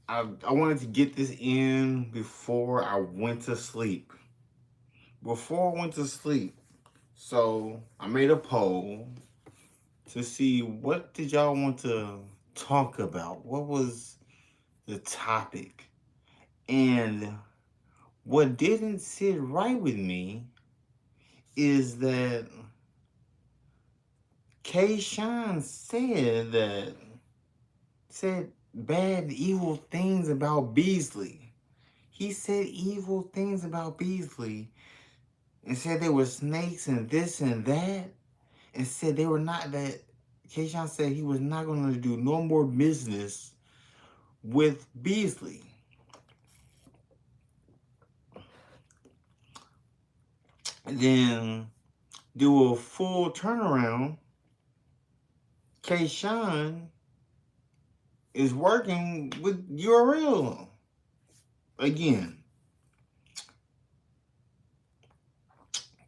I wanted to get this in before I went to sleep. Before I went to sleep. So I made a poll to see what did y'all want to talk about? What was the topic? And what didn't sit right with me is that K Shine said bad evil things about Beasley. He said evil things about Beasley and said they were snakes and this and that, and said they were not that. Kayshawn said he was not going to do no more business with Beasley. Then do a full turnaround. Kayshawn is working with URL again.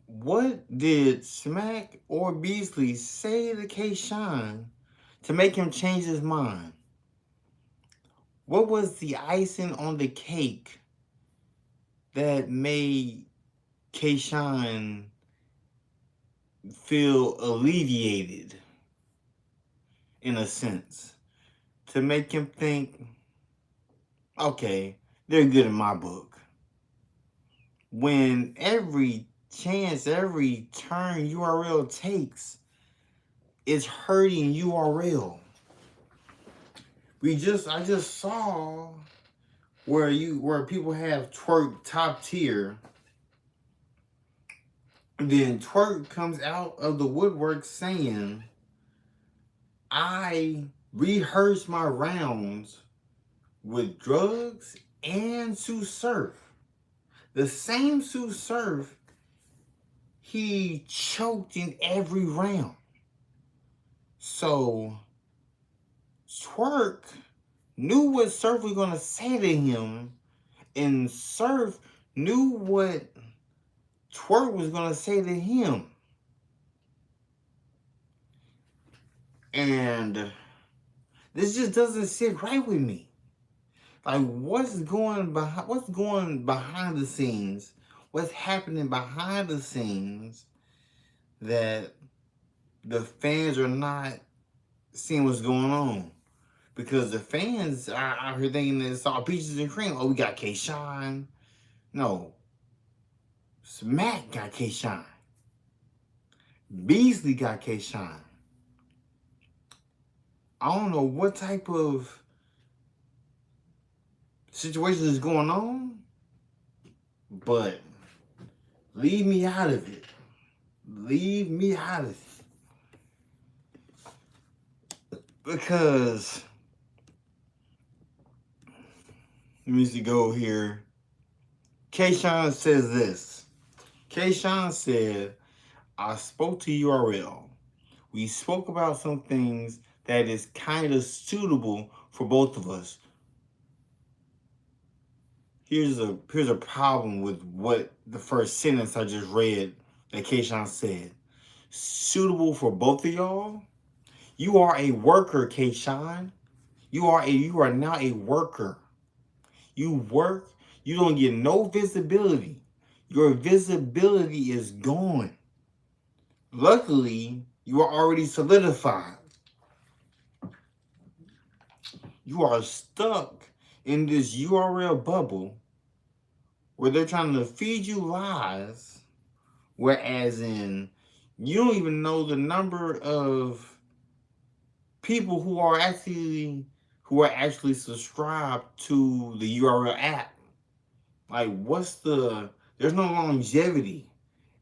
What did Smack or Beasley say to Kayshawn to make him change his mind? What was the icing on the cake that made Kayshawn feel alleviated in a sense? To make him think, okay, they're good in my book. When every chance, every turn URL takes is hurting URL. I just saw where people have Twerk top tier. Then Twerk comes out of the woodwork saying, I rehearsed my rounds with drugs and Sue Surf. The same Sue Surf he choked in every round. So Twerk knew what Surf was going to say to him, and Surf knew what Twerk was going to say to him. And this just doesn't sit right with me. Like, what's going behind the scenes? What's happening behind the scenes that the fans are not seeing what's going on? Because the fans are out here thinking that it's all peaches and cream. Oh, we got K-Shine. No. Smack got K-Shine. Beasley got K-Shine. I don't know what type of situation is going on, but leave me out of it. Leave me out of it. Because, let me see, go here. K-Shine says this. K-Shine said, I spoke to URL. We spoke about some things that is kind of suitable for both of us. Here's a problem with what the first sentence I just read that Kayshawn said. Suitable for both of y'all? You are a worker, Kayshawn. You are now a worker. You work, you don't get no visibility. Your visibility is gone. Luckily, you are already solidified. You are stuck in this URL bubble where they're trying to feed you lies, whereas in you don't even know the number of people who are actually subscribed to the URL app. Like, there's no longevity.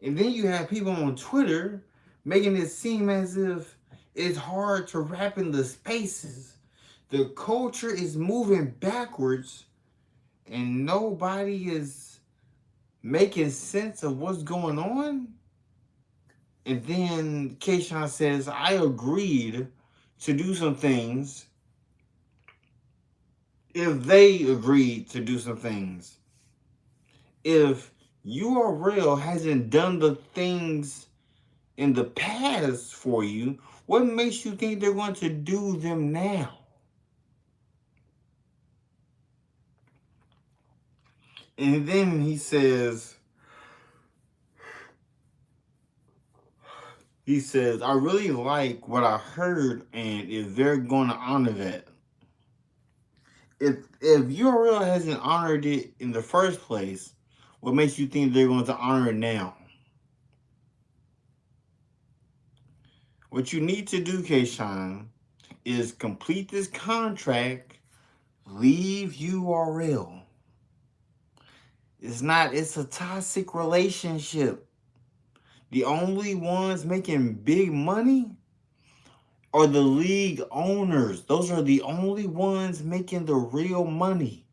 And then you have people on Twitter making it seem as if it's hard to rap in the spaces. The culture is moving backwards and nobody is making sense of what's going on. And then Kayshawn says, I agreed to do some things if they agreed to do some things. If URL hasn't done the things in the past for you, what makes you think they're going to do them now? And then he says, I really like what I heard, and if they're going to honor that. If URL hasn't honored it in the first place, what makes you think they're going to honor it now? What you need to do, Kayshawn, is complete this contract, leave URL. It's a toxic relationship. The only ones making big money are the league owners. Those are the only ones making the real money.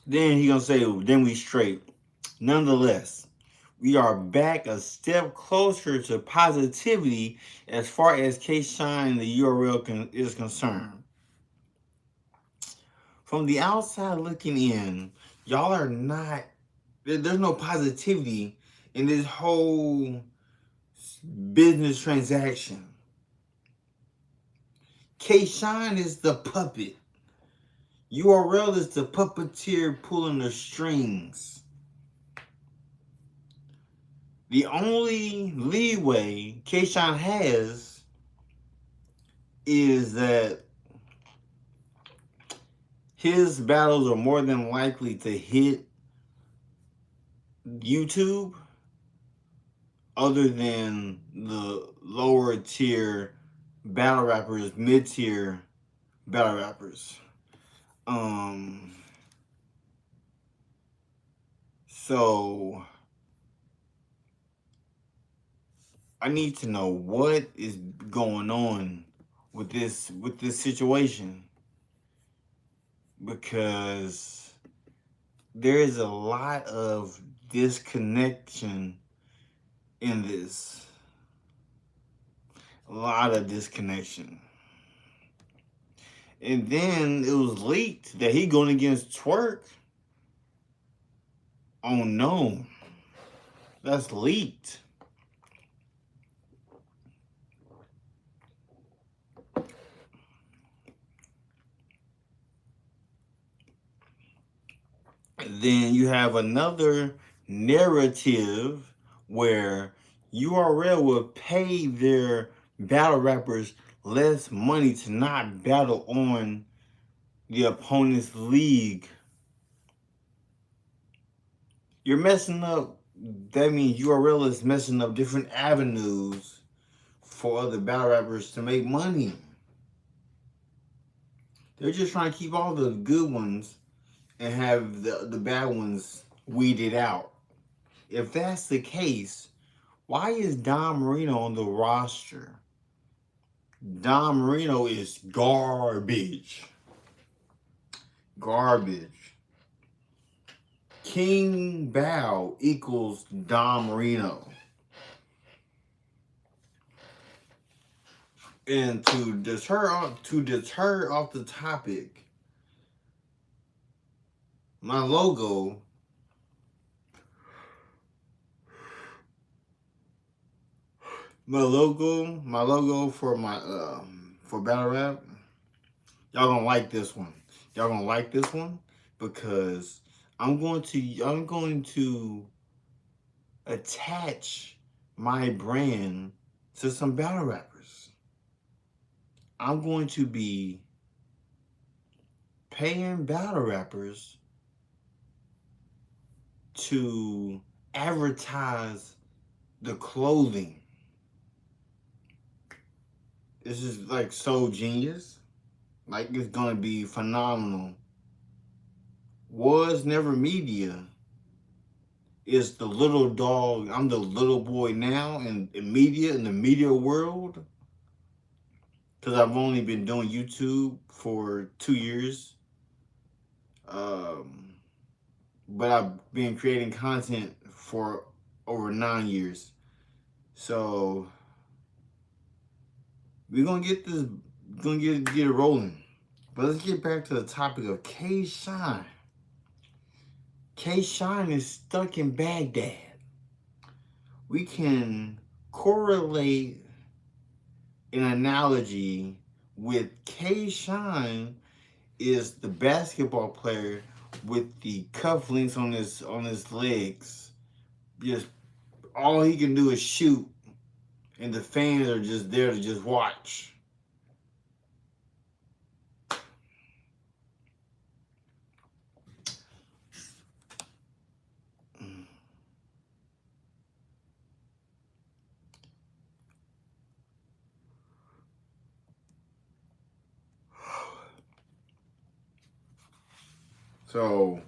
Then he gonna say, then we straight. Nonetheless, we are back a step closer to positivity as far as K-Shine the URL is concerned. From the outside looking in, y'all are not, there's no positivity in this whole business transaction. K-Shine is the puppet. URL is the puppeteer pulling the strings. The only leeway K-Shine has is that his battles are more than likely to hit YouTube other than the lower tier battle rappers, mid tier battle rappers. So I need to know what is going on with this situation, because there is a lot of disconnection in this. A lot of disconnection. And then it was leaked that he going against Twerk. Oh no. That's leaked. Then you have another narrative where URL will pay their battle rappers less money to not battle on the opponent's league. You're messing up. That means URL is messing up different avenues for other battle rappers to make money. They're just trying to keep all the good ones and have the bad ones weeded out. If that's the case, why is Don Marino on the roster? Don Marino is garbage. Garbage. King Bao equals Don Marino. And to deter off the topic, my logo for my for battle rap, y'all gonna like this one. Y'all gonna like this one because I'm going to attach my brand to some battle rappers. I'm going to be paying battle rappers to advertise the clothing. This is like so genius. Like, it's gonna be phenomenal. Wasnevermedia is the little dog. I'm the little boy now in the media world. Because I've only been doing YouTube for 2 years. But I've been creating content for over 9 years. So we're gonna get it rolling. But let's get back to the topic of K-Shine. K-Shine is stuck in Baghdad. We can correlate an analogy with K-Shine is the basketball player with the cufflinks on his legs. Just all he can do is shoot, and the fans are just there to just watch. So,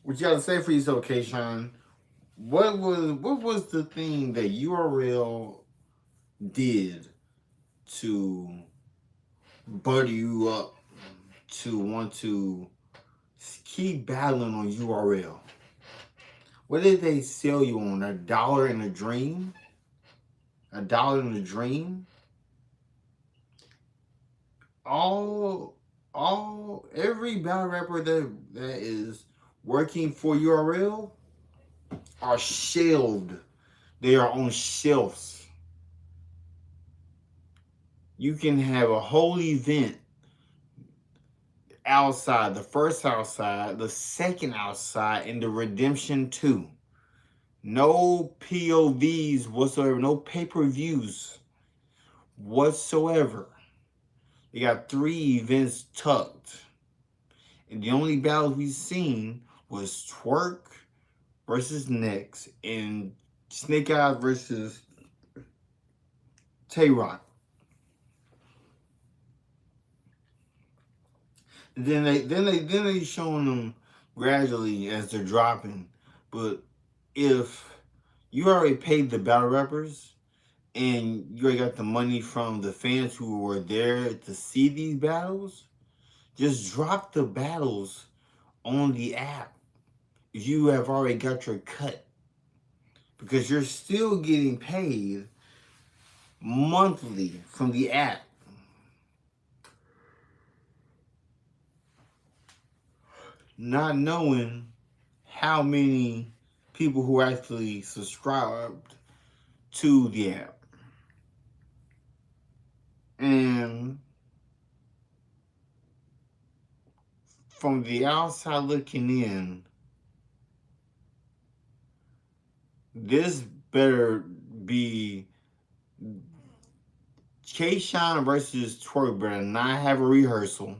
what you gotta say for yourself, K-Shine? What was the thing that URL did to butter you up to want to keep battling on URL? What did they sell you on? $1 in a dream? $1 in a dream? Every battle rapper that is working for URL are shelved. They are on shelves. You can have a whole event outside, the first outside, the second outside, and the redemption 2. No POVs whatsoever, no pay-per-views whatsoever. They got 3 events tucked. And the only battles we've seen was Twerk versus Nex and Snake Eyes versus Tay-Rock. Then they showing them gradually as they're dropping. But if you already paid the battle rappers and you already got the money from the fans who were there to see these battles, just drop the battles on the app. You have already got your cut because you're still getting paid monthly from the app. Not knowing how many people who actually subscribed to the app. And from the outside looking in, this better be K-Shine versus Twerk better not have a rehearsal.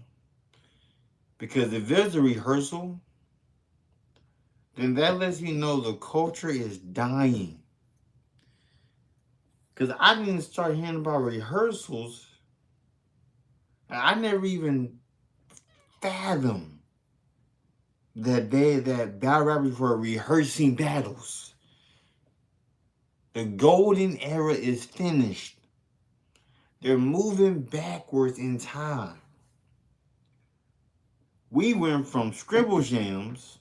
Because if there's a rehearsal, then that lets me know the culture is dying. Because I didn't start hearing about rehearsals. I never even fathomed that battle rappers were rehearsing battles. The golden era is finished. They're moving backwards in time. We went from scribble jams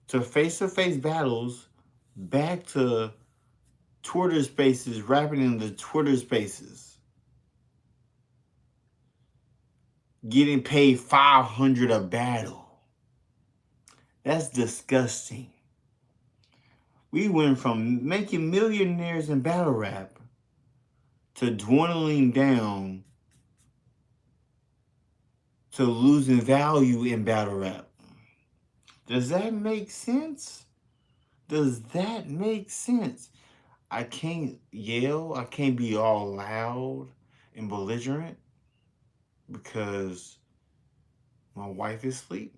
to face-to-face battles back to Twitter spaces, rapping in the Twitter spaces. Getting paid $500 a battle. That's disgusting. We went from making millionaires in battle rap to dwindling down to losing value in battle rap. Does that make sense? Does that make sense? I can't yell. I can't be all loud and belligerent because my wife is asleep.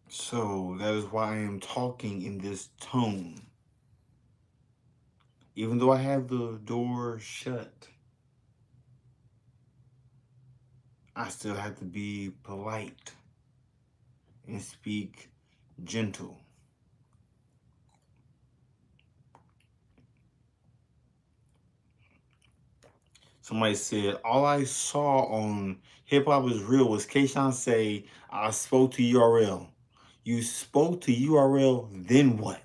So that is why I am talking in this tone. Even though I have the door shut, I still have to be polite and speak gentle. Somebody said, all I saw on Hip Hop Is Real was K-Shine say, I spoke to URL. You spoke to URL, then what?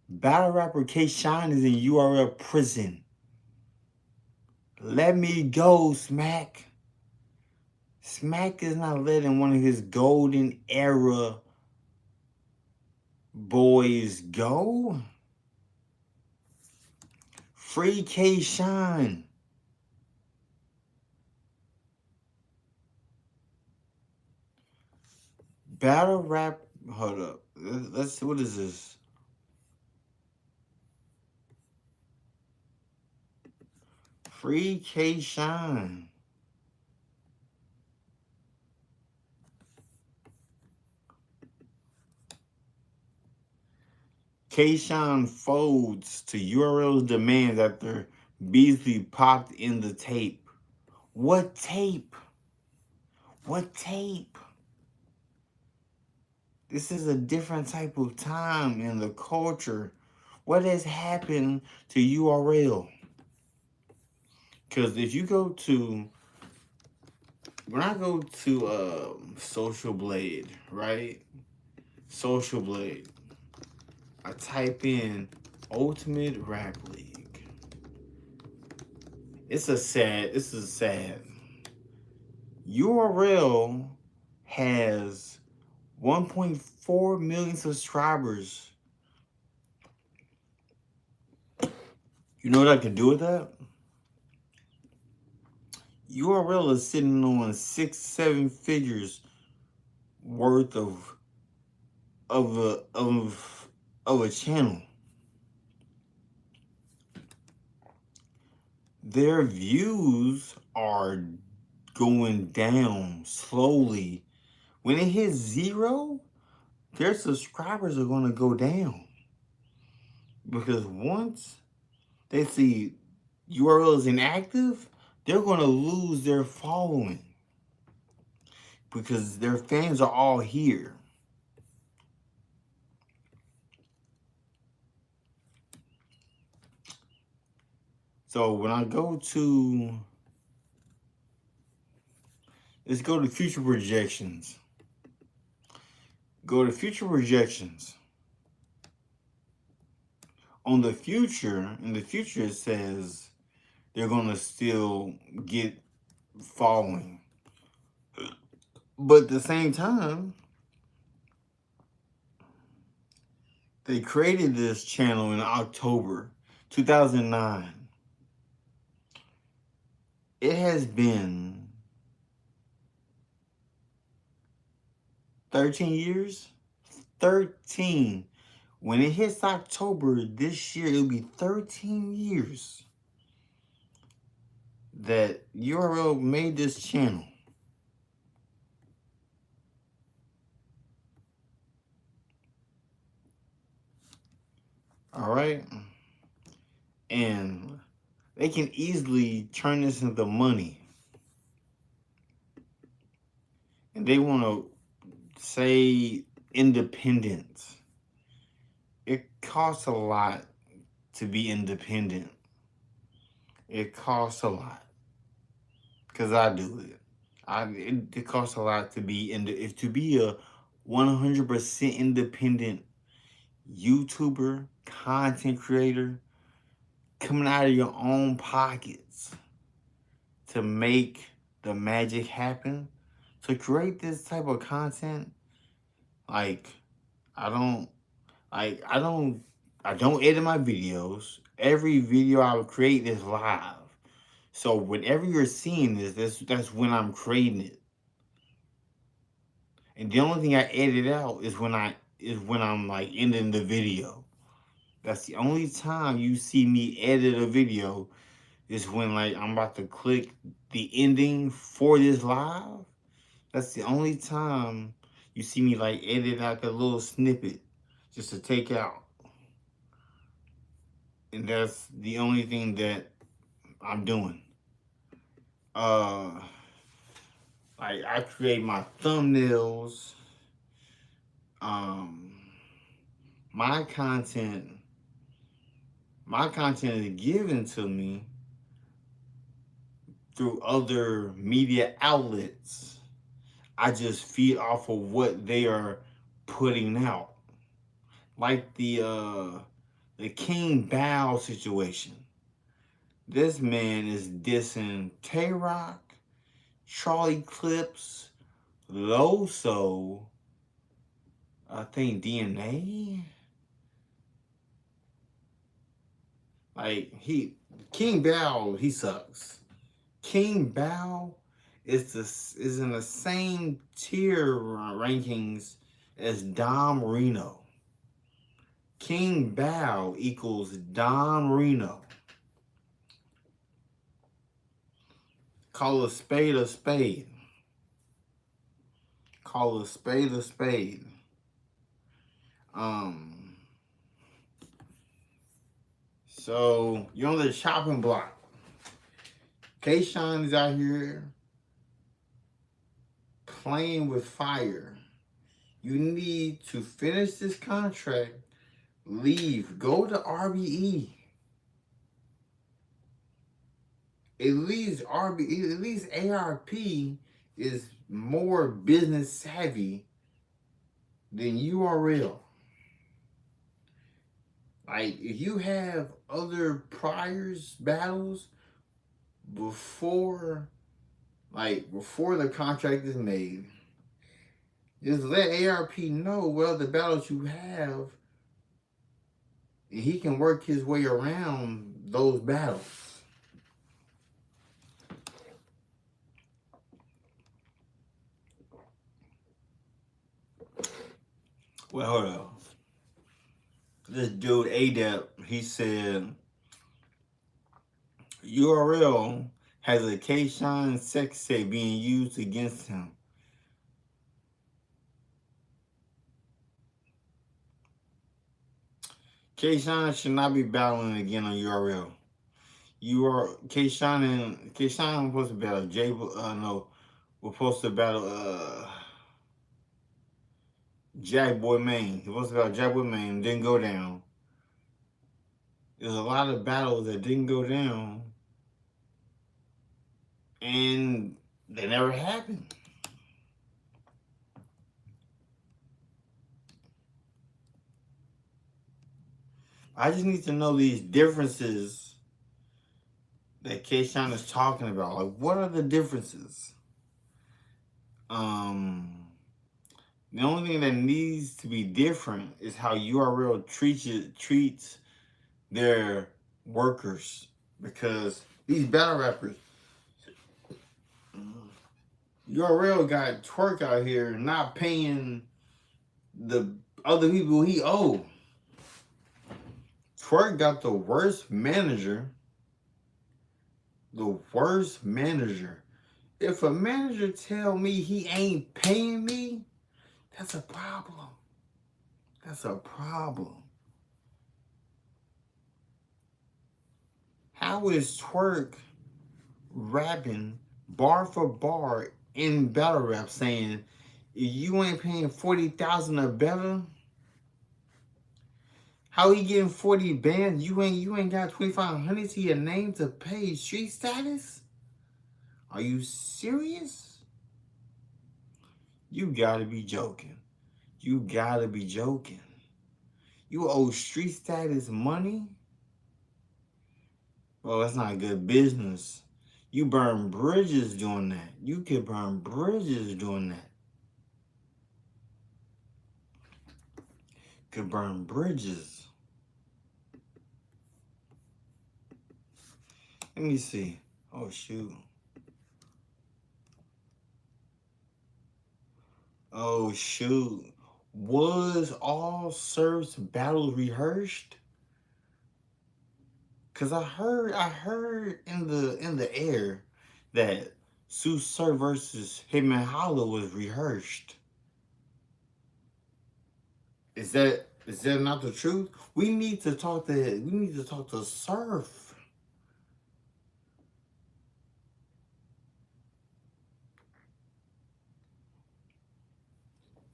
Battle rapper K-Shine is in URL prison. Let me go, Smack. Smack is not letting one of his golden era boys go. Free K Shine. Battle rap. Hold up. Let's see. What is this? Free K Shine. K Shine folds to URL demands after Beasley popped in the tape. What tape? What tape? This is a different type of time in the culture. What has happened to URL? Because if you go to, when I go to Social Blade, right? Social Blade, I type in Ultimate Rap League. This is sad. URL has 1.4 million subscribers. You know what I can do with that? URL is sitting on 6-7 figures worth of a channel. Their views are going down slowly. When it hits 0, their subscribers are going to go down. Because once they see URL is inactive, they're going to lose their following. Because their fans are all here. So when I go to, let's go to future projections. Go to future projections. On the future, in the future it says they're gonna still get following. But at the same time, they created this channel in October 2009. It has been 13 years? 13. When it hits October this year, it'll be 13 years that URL made this channel. All right? And they can easily turn this into money. And they want to say independence. It costs a lot to be independent. It costs a lot. Because I do it. It costs a lot to be to be a 100% independent YouTuber, content creator, coming out of your own pockets to make the magic happen. To create this type of content, like I don't edit my videos. Every video I would create is live. So whenever you're seeing this, that's when I'm creating it. And the only thing I edit out is when I'm like ending the video. That's the only time you see me edit a video is when like I'm about to click the ending for this live. That's the only time you see me like edit out the little snippet just to take out. And that's the only thing that I'm doing. Like I create my thumbnails. Um, my content, is given to me through other media outlets. I just feed off of what they are putting out. Like the King Bow situation. This man is dissing Tay-Rock, Charlie Clips, Loso, I think DNA. Like King Bao, he sucks. King Bao is in the same tier rankings as Dom Reno. King Bao equals Dom Reno. Call a spade a spade. Call a spade a spade. Um, so you're on the chopping block. Kayshawn is out here playing with fire. You need to finish this contract, leave, go to RBE. At least ARP is more business savvy than URL. Like if you have other priors battles before before the contract is made, just let ARP know what other battles you have, and he can work his way around those battles. Well, hold on. This dude ADAP, he said URL has a Kayshawn sex tape being used against him. Kayshawn should not be battling again on URL. Kayshawn was supposed to battle we're supposed to battle Jack Boy Maine. He was supposed to battle Jack Boy Maine, didn't go down. There's a lot of battles that didn't go down, and they never happened. I just need to know these differences that Kayshawn is talking about. Like, what are the differences? The only thing that needs to be different is how URL treats their workers, because these battle rappers, URL got Twerk out here not paying the other people he owed. Twerk got the worst manager. The worst manager. If a manager tell me he ain't paying me, that's a problem. That's a problem. How is Twerk rapping bar for bar in battle rap saying, if you ain't paying 40,000 or better, how he getting 40 bands? You ain't got 2,500 to your name to pay street status? Are you serious? You gotta be joking. You gotta be joking. You owe street status money? Well, that's not good business. You burn bridges doing that. You could burn bridges doing that. Could burn bridges. Let me see. Oh, shoot. Oh, shoot. Was all Surf's battles rehearsed? Cause I heard in the air that Sue Surf versus Hitman Hollow was rehearsed. Is that not the truth? We need to talk to Surf.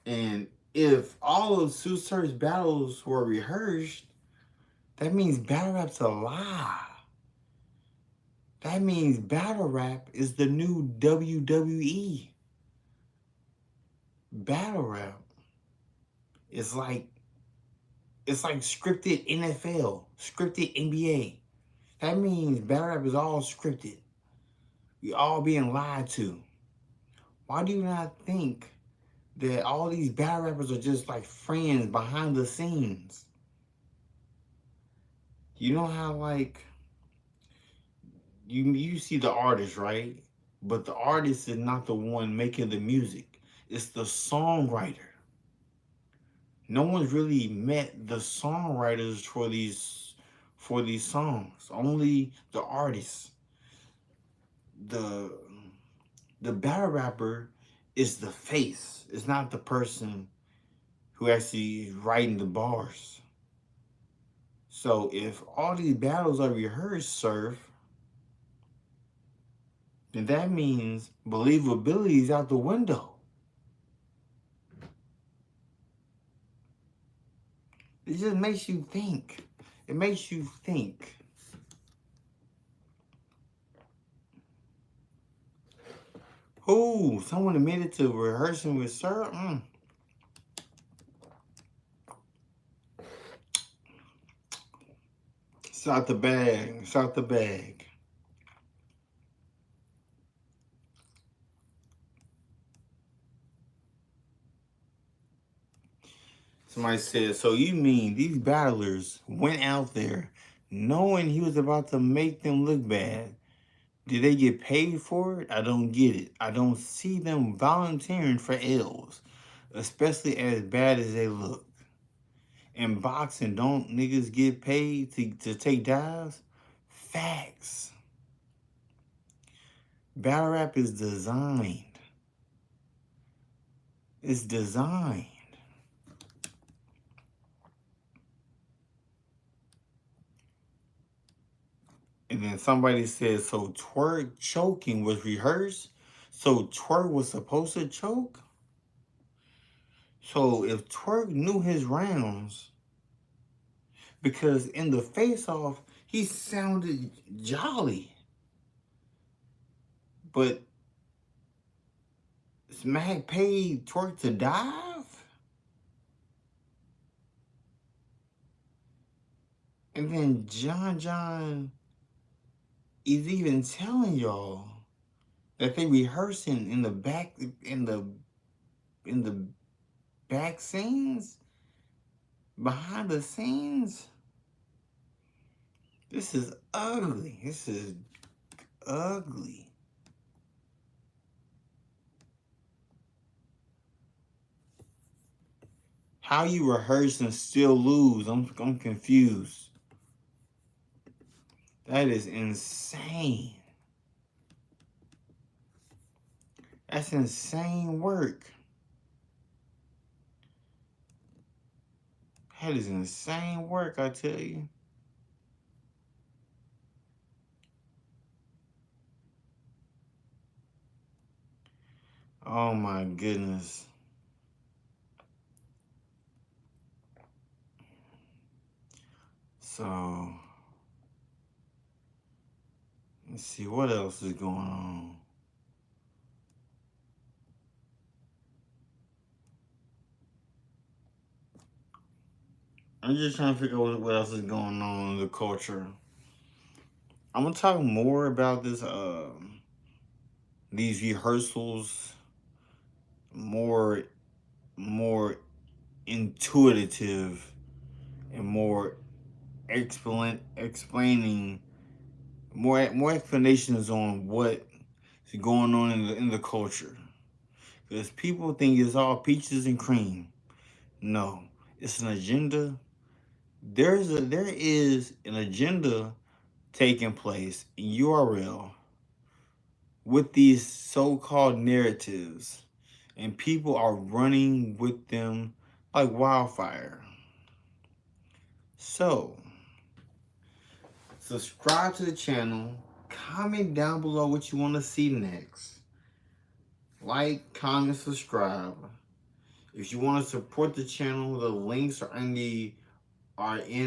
And if all of Sue Surf's battles were rehearsed, that means battle rap's a lie. That means battle rap is the new WWE. Battle rap is like scripted NFL, scripted NBA. That means battle rap is all scripted. We all being lied to. Why do you not think that all these battle rappers are just like friends behind the scenes? You know how like you see the artist, right? But the artist is not the one making the music. It's the songwriter. No one's really met the songwriters for these songs. Only the artists. The the battle rapper is the face. It's not the person who actually is writing the bars. So if all these battles are rehearsed, Surf, then that means believability is out the window. It just makes you think. It makes you think. Ooh, someone admitted to rehearsing with Sir? It's out the bag. It's out the bag. Somebody said, so you mean these battlers went out there knowing he was about to make them look bad? Did they get paid for it? I don't get it. I don't see them volunteering for L's, especially as bad as they look. In boxing, don't niggas get paid to take dives? Facts. Battle rap is designed. It's designed. And then somebody said, so Twerk choking was rehearsed? So Twerk was supposed to choke? So if Twerk knew his rounds, because in the face-off, he sounded jolly. But Smack paid Twerk to dive? And then John is even telling y'all that they rehearsing in the back in the back scenes, behind the scenes. This is ugly. This is ugly. How you rehearse and still lose? I'm confused. That is insane. That's insane work. That is insane work, I tell you. Oh my goodness. So, let's see what else is going on. I'm just trying to figure out what else is going on in the culture. I'm gonna talk more about this, these rehearsals, more, more intuitive and more explaining more explanations on what's going on in the culture. Because people think it's all peaches and cream. No, it's an agenda. There is an agenda taking place in URL with these so-called narratives, and people are running with them like wildfire. So, subscribe to the channel, comment down below what you want to see next. Like, comment, subscribe. If you want to support the channel, the links are in